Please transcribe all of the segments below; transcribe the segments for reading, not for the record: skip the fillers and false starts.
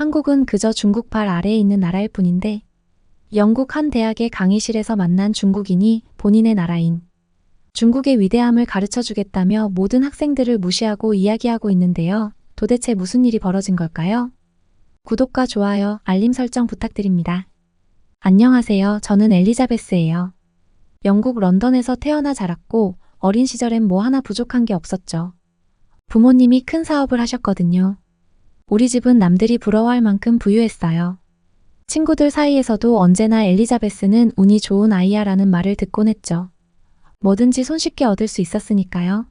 한국은 그저 중국 발 아래에 있는 나라일 뿐인데 영국 한 대학의 강의실에서 만난 중국인이 본인의 나라인 중국의 위대함을 가르쳐주겠다며 모든 학생들을 무시하고 이야기하고 있는데요. 도대체 무슨 일이 벌어진 걸까요? 구독과 좋아요, 알림 설정 부탁드립니다. 안녕하세요. 저는 엘리자베스예요. 영국 런던에서 태어나 자랐고 어린 시절엔 뭐 하나 부족한 게 없었죠. 부모님이 큰 사업을 하셨거든요. 우리 집은 남들이 부러워할 만큼 부유했어요. 친구들 사이에서도 언제나 엘리자베스는 운이 좋은 아이야 라는 말을 듣곤 했죠. 뭐든지 손쉽게 얻을 수 있었으니까요.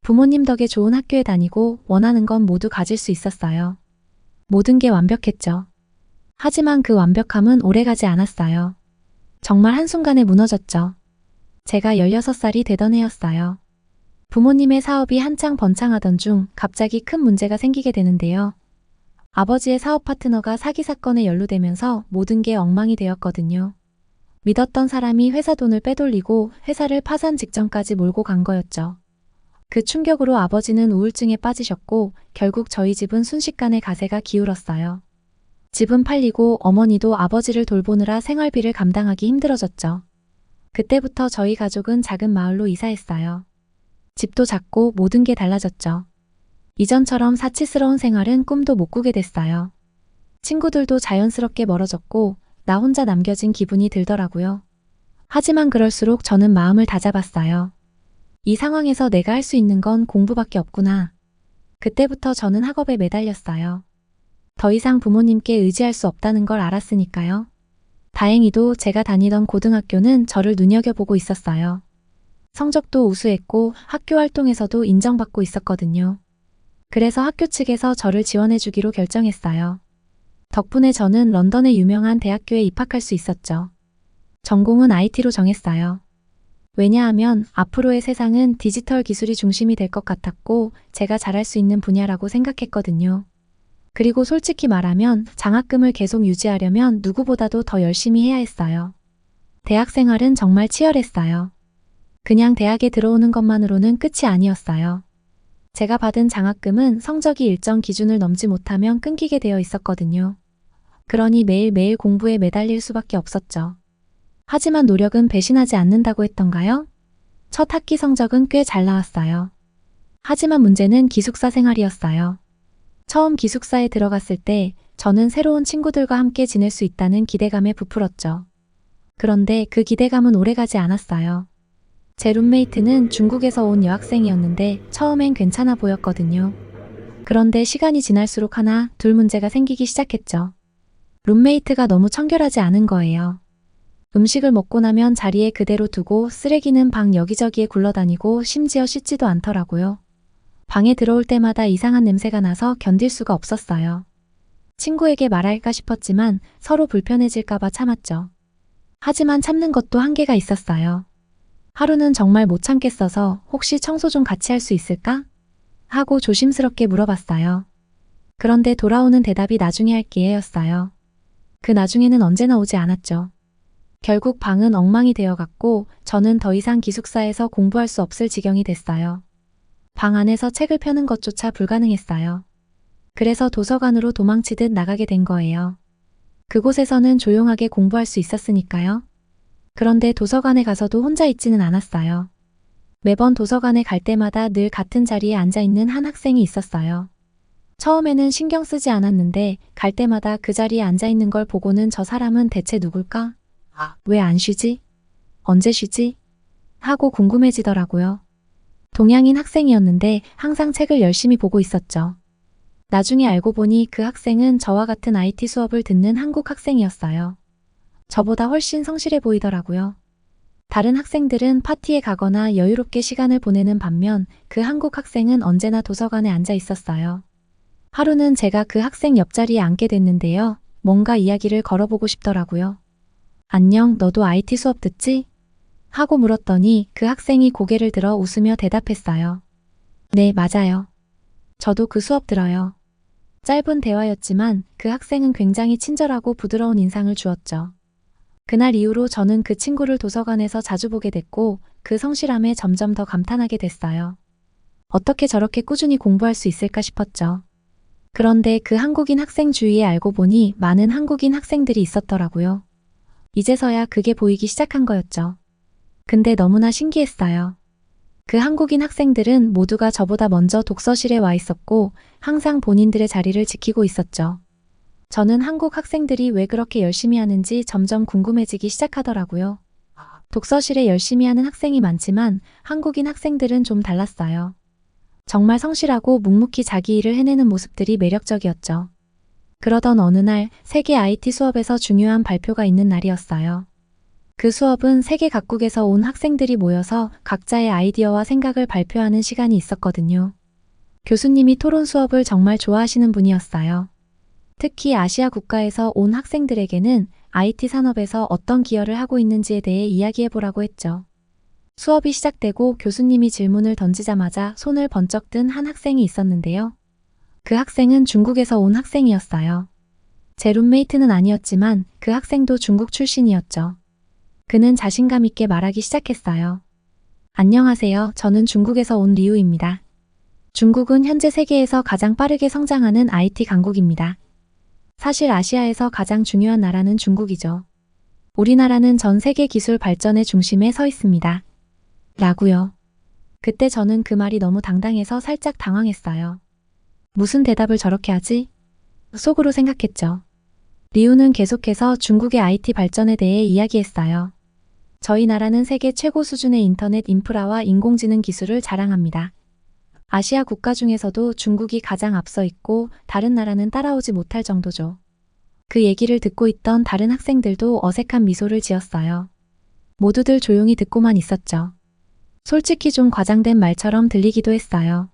부모님 덕에 좋은 학교에 다니고 원하는 건 모두 가질 수 있었어요. 모든 게 완벽했죠. 하지만 그 완벽함은 오래가지 않았어요. 정말 한순간에 무너졌죠. 제가 16살이 되던 해였어요. 부모님의 사업이 한창 번창하던 중 갑자기 큰 문제가 생기게 되는데요. 아버지의 사업 파트너가 사기 사건에 연루되면서 모든 게 엉망이 되었거든요. 믿었던 사람이 회사 돈을 빼돌리고 회사를 파산 직전까지 몰고 간 거였죠. 그 충격으로 아버지는 우울증에 빠지셨고 결국 저희 집은 순식간에 가세가 기울었어요. 집은 팔리고 어머니도 아버지를 돌보느라 생활비를 감당하기 힘들어졌죠. 그때부터 저희 가족은 작은 마을로 이사했어요. 집도 작고 모든 게 달라졌죠. 이전처럼 사치스러운 생활은 꿈도 못 꾸게 됐어요. 친구들도 자연스럽게 멀어졌고 나 혼자 남겨진 기분이 들더라고요. 하지만 그럴수록 저는 마음을 다잡았어요. 이 상황에서 내가 할 수 있는 건 공부밖에 없구나. 그때부터 저는 학업에 매달렸어요. 더 이상 부모님께 의지할 수 없다는 걸 알았으니까요. 다행히도 제가 다니던 고등학교는 저를 눈여겨보고 있었어요. 성적도 우수했고 학교 활동에서도 인정받고 있었거든요. 그래서 학교 측에서 저를 지원해주기로 결정했어요. 덕분에 저는 런던의 유명한 대학교에 입학할 수 있었죠. 전공은 IT로 정했어요. 왜냐하면 앞으로의 세상은 디지털 기술이 중심이 될 것 같았고 제가 잘할 수 있는 분야라고 생각했거든요. 그리고 솔직히 말하면 장학금을 계속 유지하려면 누구보다도 더 열심히 해야 했어요. 대학 생활은 정말 치열했어요. 그냥 대학에 들어오는 것만으로는 끝이 아니었어요. 제가 받은 장학금은 성적이 일정 기준을 넘지 못하면 끊기게 되어 있었거든요. 그러니 매일매일 공부에 매달릴 수밖에 없었죠. 하지만 노력은 배신하지 않는다고 했던가요? 첫 학기 성적은 꽤 잘 나왔어요. 하지만 문제는 기숙사 생활이었어요. 처음 기숙사에 들어갔을 때 저는 새로운 친구들과 함께 지낼 수 있다는 기대감에 부풀었죠. 그런데 그 기대감은 오래가지 않았어요. 제 룸메이트는 중국에서 온 여학생이었는데 처음엔 괜찮아 보였거든요. 그런데 시간이 지날수록 하나, 둘 문제가 생기기 시작했죠. 룸메이트가 너무 청결하지 않은 거예요. 음식을 먹고 나면 자리에 그대로 두고 쓰레기는 방 여기저기에 굴러다니고 심지어 씻지도 않더라고요. 방에 들어올 때마다 이상한 냄새가 나서 견딜 수가 없었어요. 친구에게 말할까 싶었지만 서로 불편해질까봐 참았죠. 하지만 참는 것도 한계가 있었어요. 하루는 정말 못 참겠어서 혹시 청소 좀 같이 할 수 있을까? 하고 조심스럽게 물어봤어요. 그런데 돌아오는 대답이 나중에 할게였어요. 그 나중에는 언제나 오지 않았죠. 결국 방은 엉망이 되어갔고 저는 더 이상 기숙사에서 공부할 수 없을 지경이 됐어요. 방 안에서 책을 펴는 것조차 불가능했어요. 그래서 도서관으로 도망치듯 나가게 된 거예요. 그곳에서는 조용하게 공부할 수 있었으니까요. 그런데 도서관에 가서도 혼자 있지는 않았어요. 매번 도서관에 갈 때마다 늘 같은 자리에 앉아있는 한 학생이 있었어요. 처음에는 신경 쓰지 않았는데 갈 때마다 그 자리에 앉아있는 걸 보고는 저 사람은 대체 누굴까? 왜 안 쉬지? 언제 쉬지? 하고 궁금해지더라고요. 동양인 학생이었는데 항상 책을 열심히 보고 있었죠. 나중에 알고 보니 그 학생은 저와 같은 IT 수업을 듣는 한국 학생이었어요. 저보다 훨씬 성실해 보이더라고요. 다른 학생들은 파티에 가거나 여유롭게 시간을 보내는 반면 그 한국 학생은 언제나 도서관에 앉아 있었어요. 하루는 제가 그 학생 옆자리에 앉게 됐는데요. 뭔가 이야기를 걸어보고 싶더라고요. 안녕, 너도 IT 수업 듣지? 하고 물었더니 그 학생이 고개를 들어 웃으며 대답했어요. 네, 맞아요. 저도 그 수업 들어요. 짧은 대화였지만 그 학생은 굉장히 친절하고 부드러운 인상을 주었죠. 그날 이후로 저는 그 친구를 도서관에서 자주 보게 됐고 그 성실함에 점점 더 감탄하게 됐어요. 어떻게 저렇게 꾸준히 공부할 수 있을까 싶었죠. 그런데 그 한국인 학생 주위에 알고 보니 많은 한국인 학생들이 있었더라고요. 이제서야 그게 보이기 시작한 거였죠. 근데 너무나 신기했어요. 그 한국인 학생들은 모두가 저보다 먼저 독서실에 와 있었고 항상 본인들의 자리를 지키고 있었죠. 저는 한국 학생들이 왜 그렇게 열심히 하는지 점점 궁금해지기 시작하더라고요. 독서실에 열심히 하는 학생이 많지만 한국인 학생들은 좀 달랐어요. 정말 성실하고 묵묵히 자기 일을 해내는 모습들이 매력적이었죠. 그러던 어느 날 세계 IT 수업에서 중요한 발표가 있는 날이었어요. 그 수업은 세계 각국에서 온 학생들이 모여서 각자의 아이디어와 생각을 발표하는 시간이 있었거든요. 교수님이 토론 수업을 정말 좋아하시는 분이었어요. 특히 아시아 국가에서 온 학생들에게는 IT 산업에서 어떤 기여를 하고 있는지에 대해 이야기해보라고 했죠. 수업이 시작되고 교수님이 질문을 던지자마자 손을 번쩍 든 한 학생이 있었는데요. 그 학생은 중국에서 온 학생이었어요. 제 룸메이트는 아니었지만 그 학생도 중국 출신이었죠. 그는 자신감 있게 말하기 시작했어요. 안녕하세요. 저는 중국에서 온 리우입니다. 중국은 현재 세계에서 가장 빠르게 성장하는 IT 강국입니다. 사실 아시아에서 가장 중요한 나라는 중국이죠. 우리나라는 전 세계 기술 발전의 중심에 서 있습니다. 라고요. 그때 저는 그 말이 너무 당당해서 살짝 당황했어요. 무슨 대답을 저렇게 하지? 속으로 생각했죠. 리우는 계속해서 중국의 IT 발전에 대해 이야기했어요. 저희 나라는 세계 최고 수준의 인터넷 인프라와 인공지능 기술을 자랑합니다. 아시아 국가 중에서도 중국이 가장 앞서 있고 다른 나라는 따라오지 못할 정도죠. 그 얘기를 듣고 있던 다른 학생들도 어색한 미소를 지었어요. 모두들 조용히 듣고만 있었죠. 솔직히 좀 과장된 말처럼 들리기도 했어요.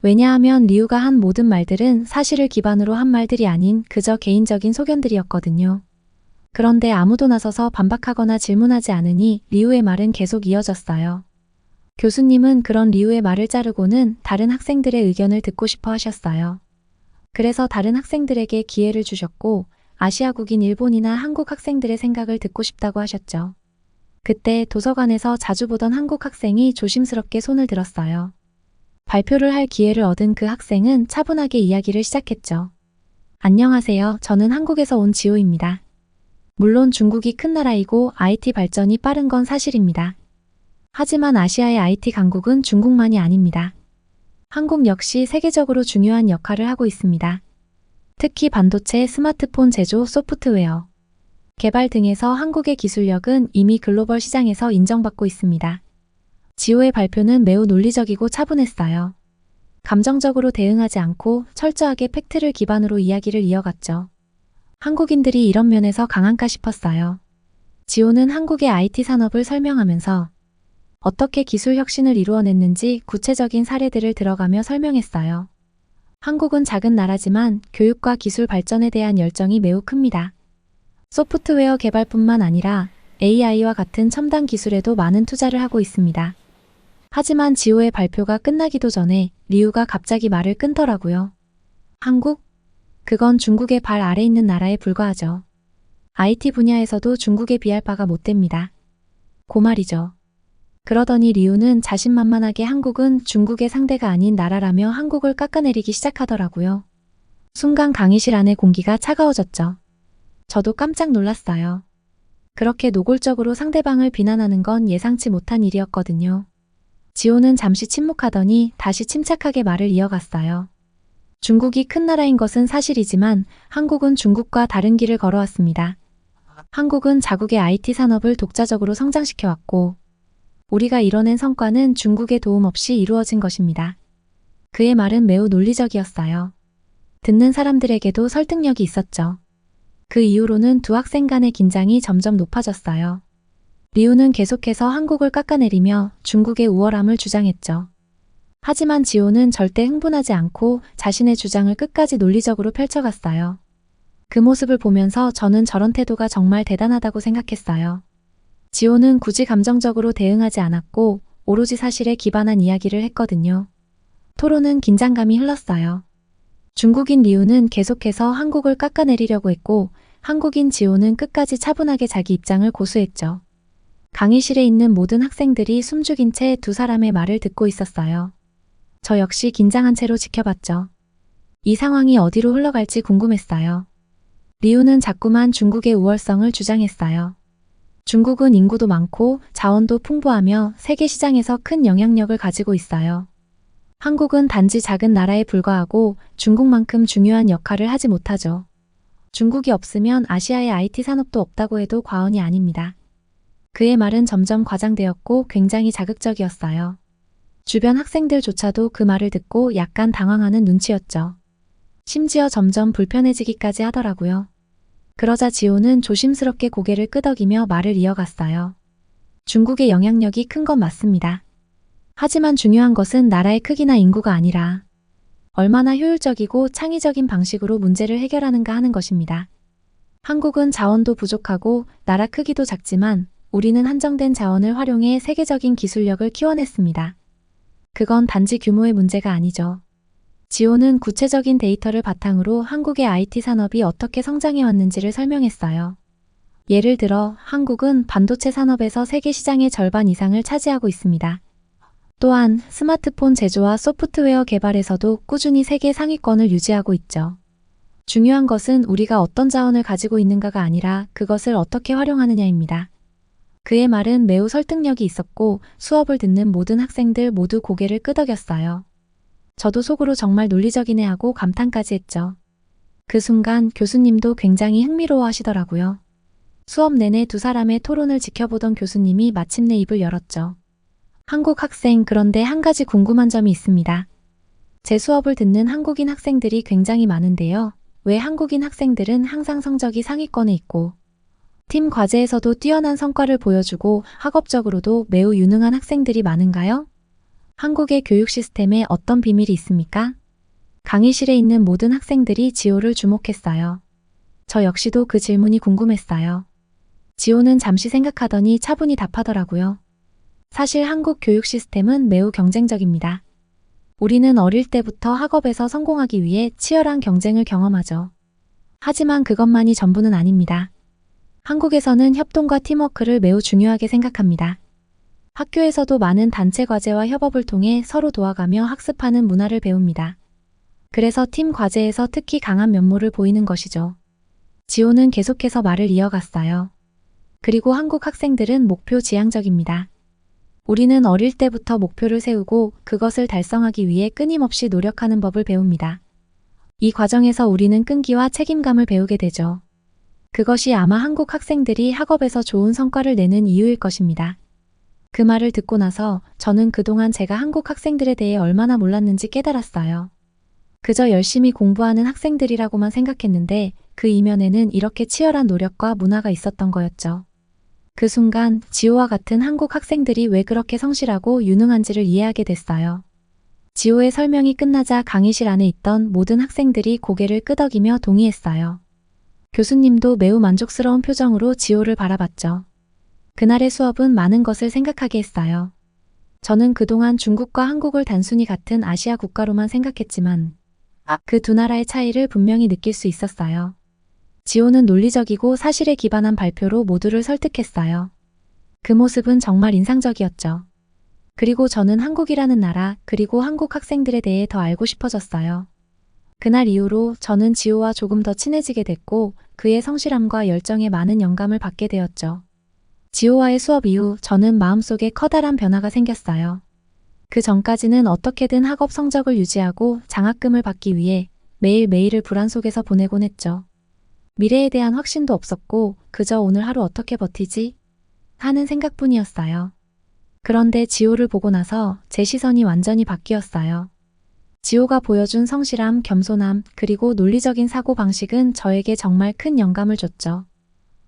왜냐하면 리우가 한 모든 말들은 사실을 기반으로 한 말들이 아닌 그저 개인적인 소견들이었거든요. 그런데 아무도 나서서 반박하거나 질문하지 않으니 리우의 말은 계속 이어졌어요. 교수님은 그런 리우의 말을 자르고는 다른 학생들의 의견을 듣고 싶어 하셨어요. 그래서 다른 학생들에게 기회를 주셨고 아시아국인 일본이나 한국 학생들의 생각을 듣고 싶다고 하셨죠. 그때 도서관에서 자주 보던 한국 학생이 조심스럽게 손을 들었어요. 발표를 할 기회를 얻은 그 학생은 차분하게 이야기를 시작했죠. 안녕하세요. 저는 한국에서 온 지호입니다. 물론 중국이 큰 나라이고 IT 발전이 빠른 건 사실입니다. 하지만 아시아의 IT 강국은 중국만이 아닙니다. 한국 역시 세계적으로 중요한 역할을 하고 있습니다. 특히 반도체, 스마트폰 제조, 소프트웨어, 개발 등에서 한국의 기술력은 이미 글로벌 시장에서 인정받고 있습니다. 지호의 발표는 매우 논리적이고 차분했어요. 감정적으로 대응하지 않고 철저하게 팩트를 기반으로 이야기를 이어갔죠. 한국인들이 이런 면에서 강한가 싶었어요. 지호는 한국의 IT 산업을 설명하면서 어떻게 기술 혁신을 이루어냈는지 구체적인 사례들을 들어가며 설명했어요. 한국은 작은 나라지만 교육과 기술 발전에 대한 열정이 매우 큽니다. 소프트웨어 개발뿐만 아니라 AI와 같은 첨단 기술에도 많은 투자를 하고 있습니다. 하지만 지호의 발표가 끝나기도 전에 리우가 갑자기 말을 끊더라고요. 한국? 그건 중국의 발 아래 있는 나라에 불과하죠. IT 분야에서도 중국에 비할 바가 못 됩니다. 고 말이죠. 그러더니 리우는 자신만만하게 한국은 중국의 상대가 아닌 나라라며 한국을 깎아내리기 시작하더라고요. 순간 강의실 안의 공기가 차가워졌죠. 저도 깜짝 놀랐어요. 그렇게 노골적으로 상대방을 비난하는 건 예상치 못한 일이었거든요. 지호는 잠시 침묵하더니 다시 침착하게 말을 이어갔어요. 중국이 큰 나라인 것은 사실이지만 한국은 중국과 다른 길을 걸어왔습니다. 한국은 자국의 IT 산업을 독자적으로 성장시켜왔고 우리가 이뤄낸 성과는 중국의 도움 없이 이루어진 것입니다. 그의 말은 매우 논리적이었어요. 듣는 사람들에게도 설득력이 있었죠. 그 이후로는 두 학생 간의 긴장이 점점 높아졌어요. 리우는 계속해서 한국을 깎아내리며 중국의 우월함을 주장했죠. 하지만 지호는 절대 흥분하지 않고 자신의 주장을 끝까지 논리적으로 펼쳐갔어요. 그 모습을 보면서 저는 저런 태도가 정말 대단하다고 생각했어요. 지호는 굳이 감정적으로 대응하지 않았고 오로지 사실에 기반한 이야기를 했거든요. 토론은 긴장감이 흘렀어요. 중국인 리우는 계속해서 한국을 깎아내리려고 했고 한국인 지호는 끝까지 차분하게 자기 입장을 고수했죠. 강의실에 있는 모든 학생들이 숨죽인 채 두 사람의 말을 듣고 있었어요. 저 역시 긴장한 채로 지켜봤죠. 이 상황이 어디로 흘러갈지 궁금했어요. 리우는 자꾸만 중국의 우월성을 주장했어요. 중국은 인구도 많고 자원도 풍부하며 세계 시장에서 큰 영향력을 가지고 있어요. 한국은 단지 작은 나라에 불과하고 중국만큼 중요한 역할을 하지 못하죠. 중국이 없으면 아시아의 IT 산업도 없다고 해도 과언이 아닙니다. 그의 말은 점점 과장되었고 굉장히 자극적이었어요. 주변 학생들조차도 그 말을 듣고 약간 당황하는 눈치였죠. 심지어 점점 불편해지기까지 하더라고요. 그러자 지호는 조심스럽게 고개를 끄덕이며 말을 이어갔어요. 중국의 영향력이 큰 건 맞습니다. 하지만 중요한 것은 나라의 크기나 인구가 아니라 얼마나 효율적이고 창의적인 방식으로 문제를 해결하는가 하는 것입니다. 한국은 자원도 부족하고 나라 크기도 작지만 우리는 한정된 자원을 활용해 세계적인 기술력을 키워냈습니다. 그건 단지 규모의 문제가 아니죠. 지호는 구체적인 데이터를 바탕으로 한국의 IT 산업이 어떻게 성장해 왔는지를 설명했어요. 예를 들어 한국은 반도체 산업에서 세계 시장의 절반 이상을 차지하고 있습니다. 또한 스마트폰 제조와 소프트웨어 개발에서도 꾸준히 세계 상위권을 유지하고 있죠. 중요한 것은 우리가 어떤 자원을 가지고 있는가가 아니라 그것을 어떻게 활용하느냐입니다. 그의 말은 매우 설득력이 있었고 수업을 듣는 모든 학생들 모두 고개를 끄덕였어요. 저도 속으로 정말 논리적이네 하고 감탄까지 했죠. 그 순간 교수님도 굉장히 흥미로워하시더라고요. 수업 내내 두 사람의 토론을 지켜보던 교수님이 마침내 입을 열었죠. 한국 학생, 그런데 한 가지 궁금한 점이 있습니다. 제 수업을 듣는 한국인 학생들이 굉장히 많은데요. 왜 한국인 학생들은 항상 성적이 상위권에 있고 팀 과제에서도 뛰어난 성과를 보여주고 학업적으로도 매우 유능한 학생들이 많은가요? 한국의 교육 시스템에 어떤 비밀이 있습니까? 강의실에 있는 모든 학생들이 지호를 주목했어요. 저 역시도 그 질문이 궁금했어요. 지호는 잠시 생각하더니 차분히 답하더라고요. 사실 한국 교육 시스템은 매우 경쟁적입니다. 우리는 어릴 때부터 학업에서 성공하기 위해 치열한 경쟁을 경험하죠. 하지만 그것만이 전부는 아닙니다. 한국에서는 협동과 팀워크를 매우 중요하게 생각합니다. 학교에서도 많은 단체 과제와 협업을 통해 서로 도와가며 학습하는 문화를 배웁니다. 그래서 팀 과제에서 특히 강한 면모를 보이는 것이죠. 지호는 계속해서 말을 이어갔어요. 그리고 한국 학생들은 목표 지향적입니다. 우리는 어릴 때부터 목표를 세우고 그것을 달성하기 위해 끊임없이 노력하는 법을 배웁니다. 이 과정에서 우리는 끈기와 책임감을 배우게 되죠. 그것이 아마 한국 학생들이 학업에서 좋은 성과를 내는 이유일 것입니다. 그 말을 듣고 나서 저는 그동안 제가 한국 학생들에 대해 얼마나 몰랐는지 깨달았어요. 그저 열심히 공부하는 학생들이라고만 생각했는데 그 이면에는 이렇게 치열한 노력과 문화가 있었던 거였죠. 그 순간 지호와 같은 한국 학생들이 왜 그렇게 성실하고 유능한지를 이해하게 됐어요. 지호의 설명이 끝나자 강의실 안에 있던 모든 학생들이 고개를 끄덕이며 동의했어요. 교수님도 매우 만족스러운 표정으로 지호를 바라봤죠. 그날의 수업은 많은 것을 생각하게 했어요. 저는 그동안 중국과 한국을 단순히 같은 아시아 국가로만 생각했지만 그 두 나라의 차이를 분명히 느낄 수 있었어요. 지호는 논리적이고 사실에 기반한 발표로 모두를 설득했어요. 그 모습은 정말 인상적이었죠. 그리고 저는 한국이라는 나라, 그리고 한국 학생들에 대해 더 알고 싶어졌어요. 그날 이후로 저는 지호와 조금 더 친해지게 됐고 그의 성실함과 열정에 많은 영감을 받게 되었죠. 지호와의 수업 이후 저는 마음속에 커다란 변화가 생겼어요. 그 전까지는 어떻게든 학업 성적을 유지하고 장학금을 받기 위해 매일매일을 불안 속에서 보내곤 했죠. 미래에 대한 확신도 없었고 그저 오늘 하루 어떻게 버티지? 하는 생각뿐이었어요. 그런데 지호를 보고 나서 제 시선이 완전히 바뀌었어요. 지호가 보여준 성실함, 겸손함, 그리고 논리적인 사고방식은 저에게 정말 큰 영감을 줬죠.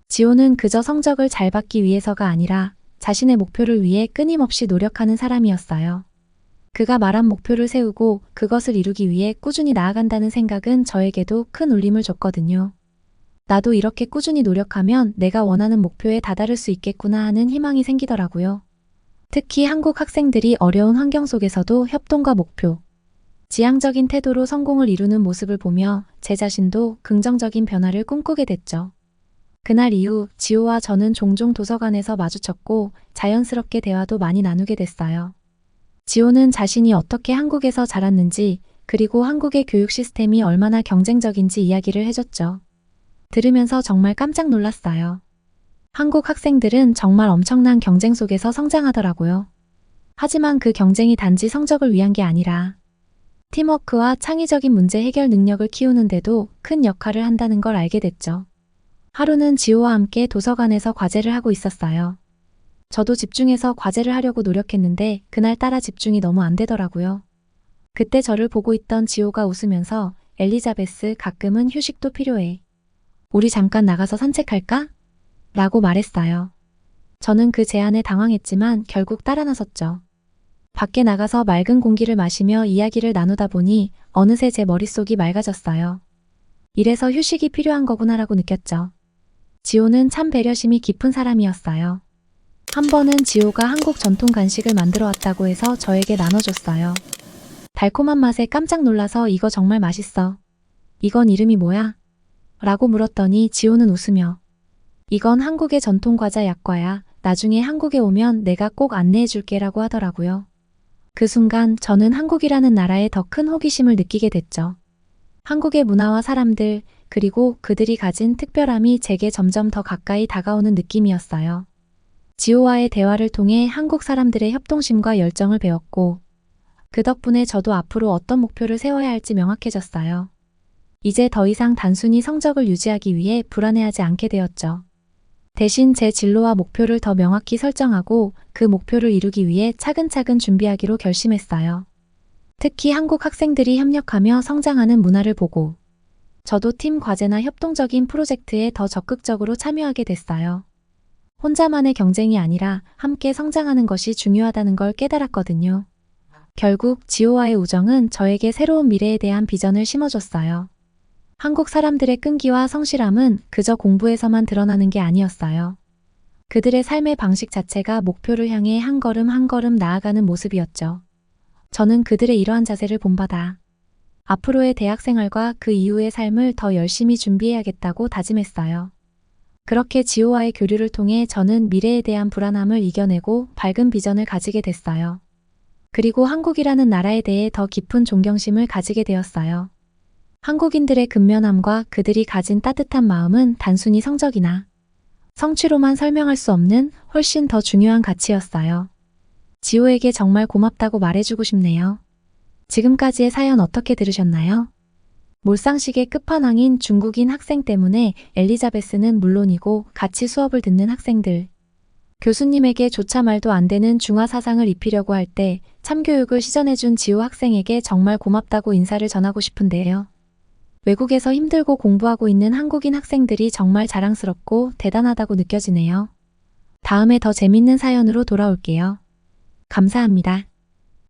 지호는 그저 성적을 잘 받기 위해서가 아니라 자신의 목표를 위해 끊임없이 노력하는 사람이었어요. 그가 말한 목표를 세우고 그것을 이루기 위해 꾸준히 나아간다는 생각은 저에게도 큰 울림을 줬거든요. 나도 이렇게 꾸준히 노력하면 내가 원하는 목표에 다다를 수 있겠구나 하는 희망이 생기더라고요. 특히 한국 학생들이 어려운 환경 속에서도 협동과 목표, 지향적인 태도로 성공을 이루는 모습을 보며 제 자신도 긍정적인 변화를 꿈꾸게 됐죠. 그날 이후 지호와 저는 종종 도서관에서 마주쳤고 자연스럽게 대화도 많이 나누게 됐어요. 지호는 자신이 어떻게 한국에서 자랐는지, 그리고 한국의 교육 시스템이 얼마나 경쟁적인지 이야기를 해줬죠. 들으면서 정말 깜짝 놀랐어요. 한국 학생들은 정말 엄청난 경쟁 속에서 성장하더라고요. 하지만 그 경쟁이 단지 성적을 위한 게 아니라 팀워크와 창의적인 문제 해결 능력을 키우는데도 큰 역할을 한다는 걸 알게 됐죠. 하루는 지호와 함께 도서관에서 과제를 하고 있었어요. 저도 집중해서 과제를 하려고 노력했는데 그날따라 집중이 너무 안 되더라고요. 그때 저를 보고 있던 지호가 웃으면서 엘리자베스, 가끔은 휴식도 필요해. 우리 잠깐 나가서 산책할까? 라고 말했어요. 저는 그 제안에 당황했지만 결국 따라 나섰죠. 밖에 나가서 맑은 공기를 마시며 이야기를 나누다 보니 어느새 제 머릿속이 맑아졌어요. 이래서 휴식이 필요한 거구나라고 느꼈죠. 지호는 참 배려심이 깊은 사람이었어요. 한 번은 지호가 한국 전통 간식을 만들어 왔다고 해서 저에게 나눠줬어요. 달콤한 맛에 깜짝 놀라서 이거 정말 맛있어. 이건 이름이 뭐야? 라고 물었더니 지호는 웃으며 이건 한국의 전통 과자 약과야. 나중에 한국에 오면 내가 꼭 안내해 줄게 라고 하더라고요. 그 순간 저는 한국이라는 나라에 더 큰 호기심을 느끼게 됐죠. 한국의 문화와 사람들, 그리고 그들이 가진 특별함이 제게 점점 더 가까이 다가오는 느낌이었어요. 지호와의 대화를 통해 한국 사람들의 협동심과 열정을 배웠고, 그 덕분에 저도 앞으로 어떤 목표를 세워야 할지 명확해졌어요. 이제 더 이상 단순히 성적을 유지하기 위해 불안해하지 않게 되었죠. 대신 제 진로와 목표를 더 명확히 설정하고 그 목표를 이루기 위해 차근차근 준비하기로 결심했어요. 특히 한국 학생들이 협력하며 성장하는 문화를 보고 저도 팀 과제나 협동적인 프로젝트에 더 적극적으로 참여하게 됐어요. 혼자만의 경쟁이 아니라 함께 성장하는 것이 중요하다는 걸 깨달았거든요. 결국 지호와의 우정은 저에게 새로운 미래에 대한 비전을 심어줬어요. 한국 사람들의 끈기와 성실함은 그저 공부에서만 드러나는 게 아니었어요. 그들의 삶의 방식 자체가 목표를 향해 한 걸음 한 걸음 나아가는 모습이었죠. 저는 그들의 이러한 자세를 본받아 앞으로의 대학 생활과 그 이후의 삶을 더 열심히 준비해야겠다고 다짐했어요. 그렇게 지호와의 교류를 통해 저는 미래에 대한 불안함을 이겨내고 밝은 비전을 가지게 됐어요. 그리고 한국이라는 나라에 대해 더 깊은 존경심을 가지게 되었어요. 한국인들의 근면함과 그들이 가진 따뜻한 마음은 단순히 성적이나 성취로만 설명할 수 없는 훨씬 더 중요한 가치였어요. 지호에게 정말 고맙다고 말해주고 싶네요. 지금까지의 사연 어떻게 들으셨나요? 몰상식의 끝판왕인 중국인 학생 때문에 엘리자베스는 물론이고 같이 수업을 듣는 학생들, 교수님에게 조차 말도 안 되는 중화 사상을 입히려고 할 때 참교육을 시전해준 지호 학생에게 정말 고맙다고 인사를 전하고 싶은데요. 외국에서 힘들고 공부하고 있는 한국인 학생들이 정말 자랑스럽고 대단하다고 느껴지네요. 다음에 더 재밌는 사연으로 돌아올게요. 감사합니다.